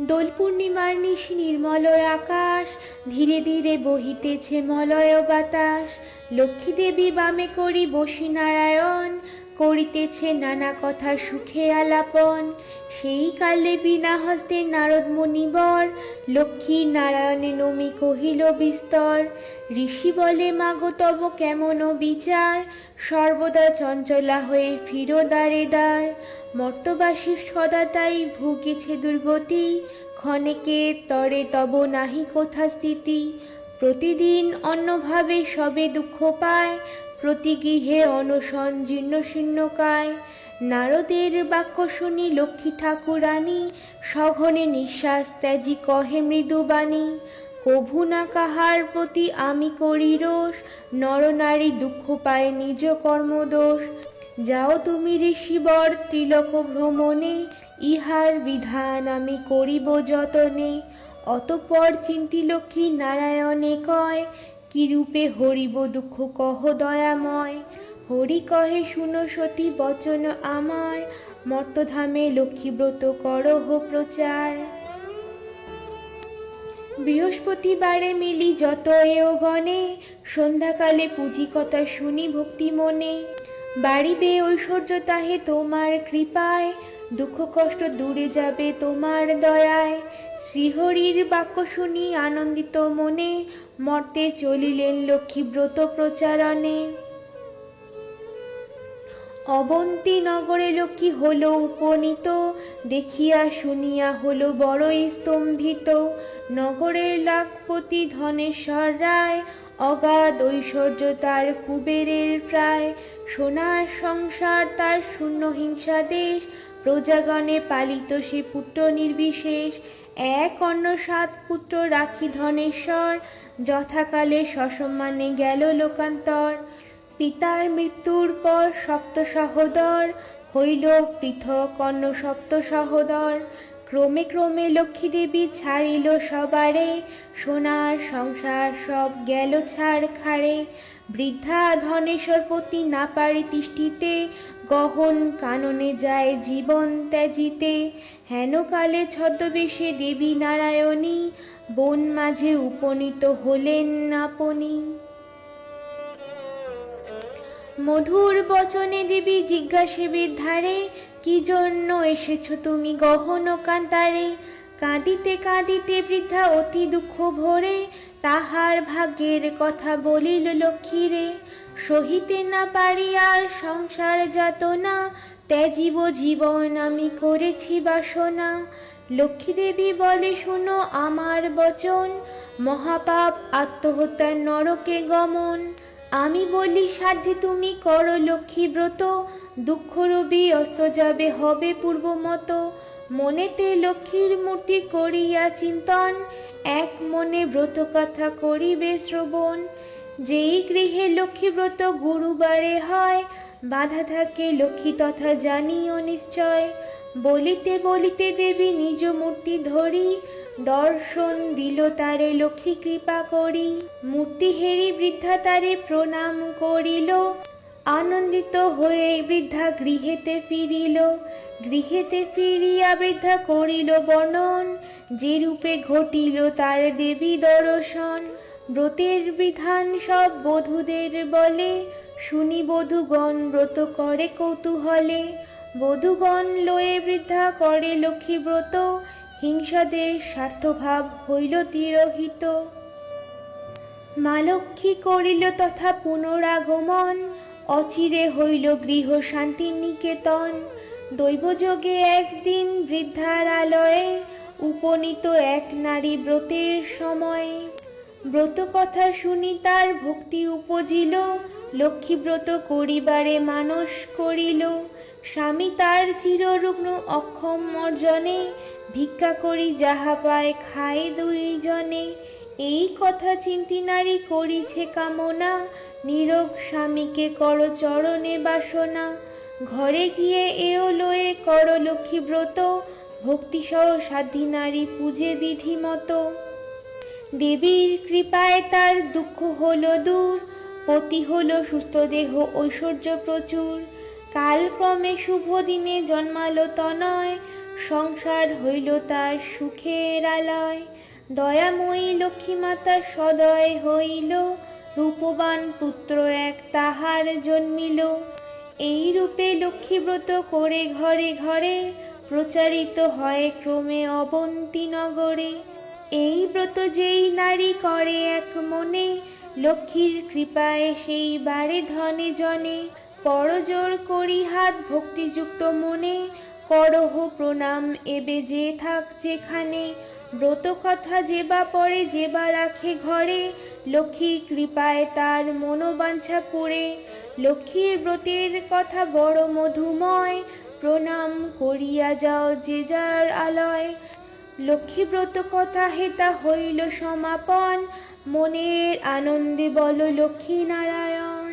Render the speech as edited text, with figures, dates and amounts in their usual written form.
দোল পূর্ণিমার নিশি নির্মলয় আকাশ, ধীরে ধীরে বহিতেছে মলয় বাতাস। লক্ষ্মী দেবী বামে করি বসি নারায়ণ, করিতেছে নানা কথা সুখে আলাপন। সেই কালে বিনা হস্তে নারদ মুনিবর, লক্ষ্মী নারায়ণে নমি কহিল বিস্তর। ঋষি বলে মাগো তব কেমন বিচার, সর্বদা চঞ্চলা হয়ে ফিরো দ্বারে দ্বার। মর্তবাসী সদা তাই ভুগেছে দুর্গতি, ক্ষণেকে তরে তব নাহি কোথা স্থিতি। প্রতিদিন অন্যভাবে সবে দুঃখ পায়, প্রতি গৃহে অনশন জীর্ণ শীর্ণকায়। নারদের বাক্য শুনি লক্ষ্মী ঠাকুরানী, সঘনে নিঃশ্বাস ত্যাজি কহে মৃদুবাণী। কভু না কাহার প্রতি আমি করি রোষ, নরনারী দুঃখ পায় নিজ কর্মদোষ। যাও তুমি ঋষিবর ত্রিলোক ভ্রমণে, ইহার বিধান আমি করিব যতনে। অতঃপর চিন্তি লক্ষ্মী নারায়ণে কয়, কি রূপে হরিব দুঃখ কহ দয়াময়। হরি কহে শুনো সতী বচন আমার, মর্তধামে লক্ষ্মীব্রত করহ প্রচার। বৃহস্পতিবারে মিলি যত এও গণে, সন্ধ্যাকালে পুঁজি কথা শুনি ভক্তি মনে। বাড়িবে ঐশ্বর্য তাহে তোমার কৃপায়, দুঃখ কষ্ট দূরে যাবে তোমার দয়ায়। শ্রীহরির বাক্য শুনি আনন্দিত মনে, মর্তে চলিলেন লক্ষ্মীব্রত প্রচারণে। অবন্তী নগরে লক্ষ্মী হলো উপনীত, দেখিয়া শুনিয়া হলো বড়ই স্তম্ভিত। নগরের লাখপতি ধনেশ্বর রায়, অগাধ ঐশ্বর্য তার কুবেরের প্রায়। সোনার সংসার তার শূন্য হিংসা দেশ, প্রজাগণে পালিত সে পুত্র নির্বিশেষ। এক অন্য 7 পুত্র রাখি ধনেশ্বর, যথাকালে সসম্মানে গেল লোকান্তর। পিতার মৃত্যুর পর 7 সহোদর, হইল পৃথক অন্য 7 সহোদর। ক্রমে ক্রমে লক্ষ্মী দেবী ছাড়িল সবারে, সোনার সংসার সব গেল ছাড়খাড়ে। বৃদ্ধা ধনেশ্বর পতি না পারে তিষ্ঠিতে, গহন কাননে যায় জীবন ত্যাজিতে। হেন কালে ছদ্মবেশে দেবী নারায়ণী, বন মাঝে উপনীত হলেন আপনি। মধুর বচনে দেবী জিজ্ঞাসে বৃদ্ধারে, কি জন্য এসেছ তুমি গহন কান্তারে। কাঁদিতে কাঁদিতে বৃদ্ধা অতি দুঃখ ভরে, তাহার ভাগ্যের কথা বলিল লক্ষ্মীরে। সহিতে না পারি আর সংসার যাতনা, ত্যাজিব জীবন আমি করেছি বাসনা। লক্ষ্মী দেবী বলে শোনো আমার বচন, মহাপাপ আত্মহত্যার নরকে গমন। আমি বলি সাধ্যে তুমি করো লক্ষ্মীব্রত, দুঃখ রবি অস্ত যাবে হবে পূর্বমত। মনেতে লক্ষ্মীর মূর্তি করিয়া চিন্তন, এক মনে ব্রত কথা করিবে শ্রবণ। যেই গৃহে লক্ষ্মীব্রত গুরুবারে হয়, বাধা থাকে লক্ষ্মী তথা জানিও নিশ্চয়। বলিতে বলিতে দেবী নিজ মূর্তি ধরি, দর্শন দিল তারে লক্ষ্মী কৃপা করি। মূর্তি হেরি বৃদ্ধা তারে প্রণাম করিল, আনন্দিত হয়ে বৃদ্ধা গৃহেতে ফিরিল। গৃহেতে ফিরিয়া বৃদ্ধা করিল বর্ণন, যে রূপে ঘটিল তার দেবী দর্শন। ব্রতের বিধান সব বধূদের বলে, শুনি বধূগণ ব্রত করে কৌতূহলে। বধূগণ লয়ে বৃদ্ধা করে লক্ষ্মী ব্রত, হিংসাদের স্বার্থভাব হইল তিরোহিত। মা লক্ষ্মী করিল তথা পুনরাগমন, অচিরে হইল গৃহ শান্তি নিকেতন। দৈবযোগে একদিন বৃদ্ধার আলয়ে, উপনীত এক নারী ব্রতের সময়ে। ব্রত কথা শুনি তার ভক্তি উপজিল, লক্ষ্মী ব্রত করিবারে মানস করিল। স্বামী তার চিররুগ্ন অক্ষম অর্জনে, ভিক্ষা করি যাহা পায় খায় দুইজনে। এই কথা চিন্তি নারী করিছে কামনা, নীরোগ স্বামীকে কর চরণে বাসনা। ঘরে গিয়ে এও লয়ে কর লক্ষ্মী ব্রত, ভক্তিসহ সাধ্যী নারী পূজে বিধিমতো। দেবীর কৃপায় তার দুঃখ হলো দূর, পতি হলো সুস্থ দেহ ঐশ্বর্য প্রচুর। কালক্রমে শুভ দিনে জন্মালো তনয়, সংসার হইল তার সুখের আলয়। দয়াময়ী লক্ষ্মী মাতা সদয় হইল, রূপবান পুত্র এক তাহার জন্মিল। এই রূপে লক্ষ্মীব্রত করে ঘরে ঘরে, প্রচারিত হয় ক্রমে অবন্তী নগরে। এই ব্রত যেই নারী করে এক মনে, লক্ষ্মীর কৃপায় সেই বাড়ে ধনে জনে। করজোর করি হাত ভক্তিযুক্ত মনে, করহ প্রণাম এবে যে থাক যেখানে। ব্রত কথা যেবা পড়ে যেবা রাখে ঘরে, লক্ষ্মীর কৃপায় তার মনোবাঞ্ছা পুরে। লক্ষ্মীর ব্রতের কথা বড় মধুময়, প্রণাম করিয়া যাও যে যার আলয়। লক্ষ্মী ব্রত কথা হেতা হইল সমাপন, মনের আনন্দে বল লক্ষ্মী নারায়ণ।